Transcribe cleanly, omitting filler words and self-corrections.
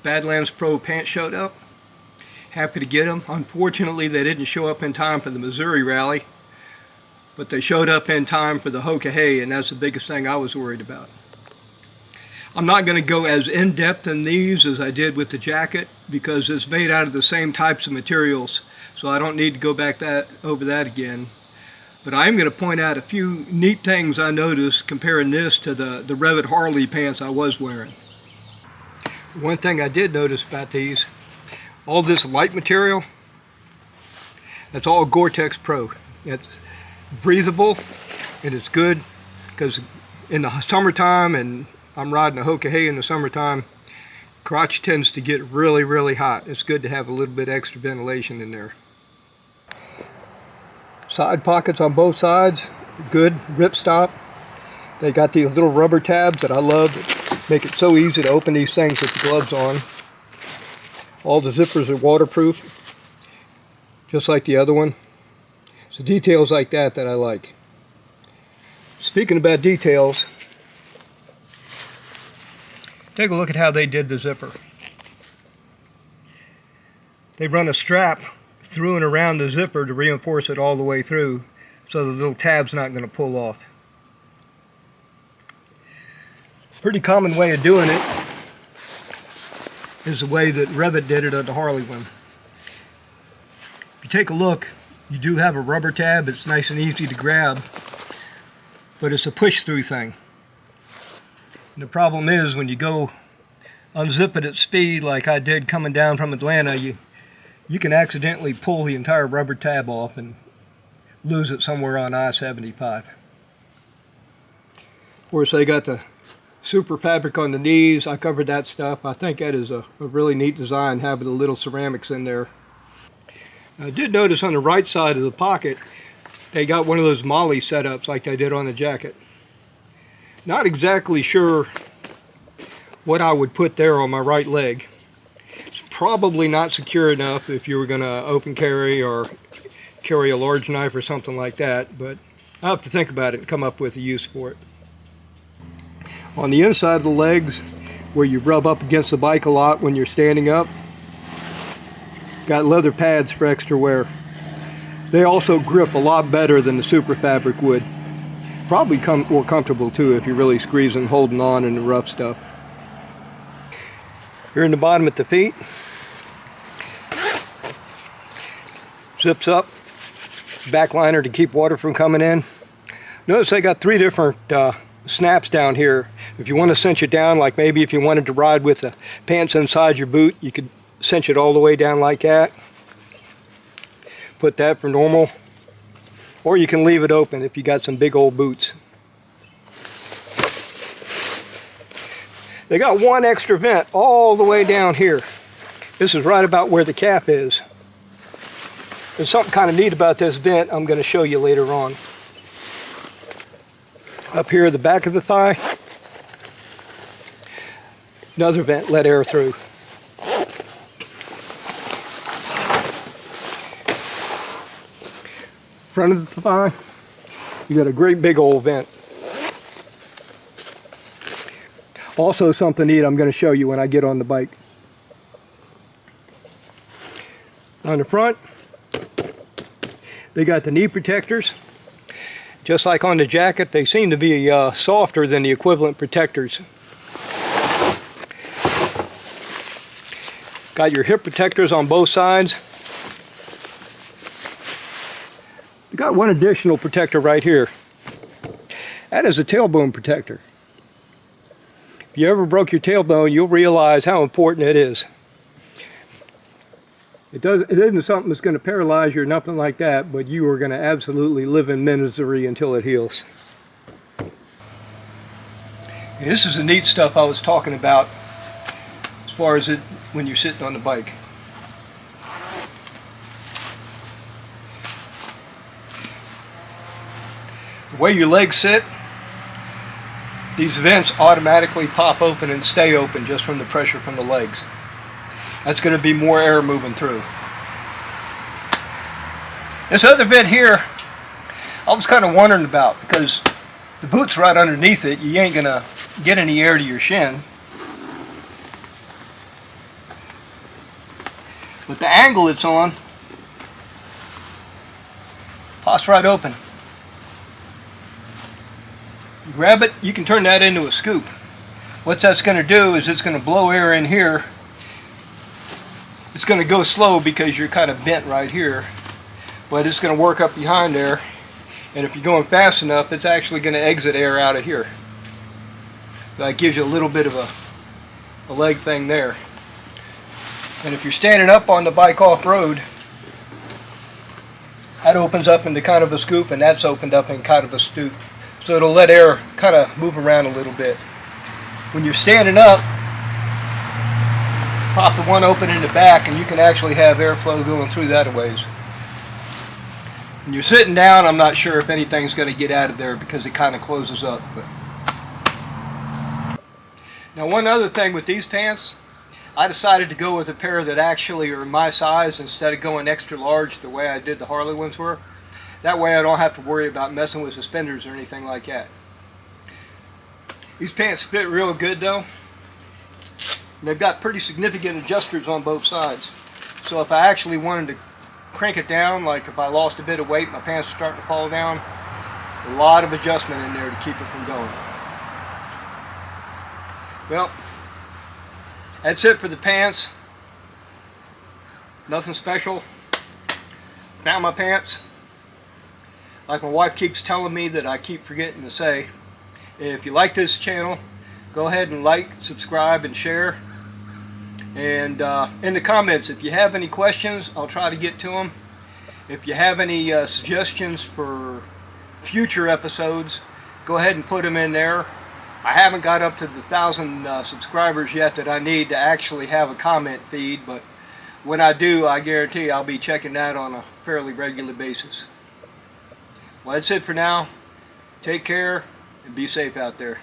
Badlands Pro pants showed up. Happy to get them. Unfortunately, they didn't show up in time for the Missouri rally, but they showed up in time for the Hoka Hey, and that's the biggest thing I was worried about. I'm not going to go as in-depth in these as I did with the jacket because it's made out of the same types of materials, so I don't need to go back over that again. But I'm going to point out a few neat things I noticed comparing this to the Revit Harley pants I was wearing. One thing I did notice about these, all this light material, that's all Gore-Tex Pro. It's breathable and it's good because in the summertime, and I'm riding a Hoka Hey in the summertime, crotch tends to get really, really hot. It's good to have a little bit extra ventilation in there. Side pockets on both sides, good ripstop. They got these little rubber tabs that I love. Make it so easy to open these things with the gloves on. All the zippers are waterproof, just like the other one. So details like that I like. Speaking about details, take a look at how they did the zipper. They run a strap through and around the zipper to reinforce it all the way through, so the little tab's not going to pull off. Pretty common way of doing it is the way that Revit did it on the Harley one. If you take a look, you do have a rubber tab. It's nice and easy to grab, but it's a push-through thing. And the problem is when you go unzip it at speed like I did coming down from Atlanta, you can accidentally pull the entire rubber tab off and lose it somewhere on I-75. Of course, they got the super fabric on the knees. I covered that stuff. I think that is a really neat design, having the little ceramics in there. I did notice on the right side of the pocket, they got one of those molly setups like they did on the jacket. Not exactly sure what I would put there on my right leg. It's probably not secure enough if you were going to open carry or carry a large knife or something like that, but I'll have to think about it and come up with a use for it. On the inside of the legs, where you rub up against the bike a lot when you're standing up, got leather pads for extra wear. They also grip a lot better than the super fabric would. Probably more comfortable too if you're really squeezing, holding on in the rough stuff. Here in the bottom at the feet, zips up, back liner to keep water from coming in. Notice they got three different snaps down here. If you want to cinch it down, like maybe if you wanted to ride with the pants inside your boot, you could cinch it all the way down like that. Put that for normal. Or you can leave it open if you got some big old boots. They got one extra vent all the way down here. This is right about where the cap is. There's something kind of neat about this vent I'm going to show you later on. Up here at the back of the thigh, another vent, let air through. Front of the thigh, you got a great big old vent. Also something neat I'm going to show you when I get on the bike. On the front, they got the knee protectors. Just like on the jacket, they seem to be softer than the equivalent protectors. Got your hip protectors on both sides. You got one additional protector right here. That is a tailbone protector. If you ever broke your tailbone, you'll realize how important it is. It isn't something that's going to paralyze you or nothing like that, but you are going to absolutely live in misery until it heals. And this is the neat stuff I was talking about as far as it when you're sitting on the bike. The way your legs sit, these vents automatically pop open and stay open just from the pressure from the legs. That's going to be more air moving through. This other vent here, I was kind of wondering about because the boot's right underneath it. You ain't going to get any air to your shin. the angle it's on pops right open. You grab it, you can turn that into a scoop. What that's going to do is it's going to blow air in here. It's going to go slow because you're kind of bent right here, but it's going to work up behind there, and if you're going fast enough, it's actually going to exit air out of here. That gives you a little bit of a leg thing there. And if you're standing up on the bike off-road, that opens up into kind of a scoop, and that's opened up in kind of a stoop. So it'll let air kind of move around a little bit. When you're standing up, pop the one open in the back, and you can actually have airflow going through that a ways. When you're sitting down, I'm not sure if anything's going to get out of there because it kind of closes up. But now, one other thing with these pants, I decided to go with a pair that actually are my size instead of going extra large the way I did the Harley ones were. That way I don't have to worry about messing with suspenders or anything like that. These pants fit real good though. They've got pretty significant adjusters on both sides. So if I actually wanted to crank it down, like if I lost a bit of weight, my pants are starting to fall down, a lot of adjustment in there to keep it from going. Well, that's it for the pants. Nothing special. Found my pants. Like my wife keeps telling me that I keep forgetting to say, if you like this channel, go ahead and like, subscribe, and share. And in the comments, if you have any questions, I'll try to get to them. If you have any suggestions for future episodes, go ahead and put them in there. I haven't got up to the 1,000 subscribers yet that I need to actually have a comment feed, but when I do, I guarantee I'll be checking that on a fairly regular basis. Well, that's it for now. Take care and be safe out there.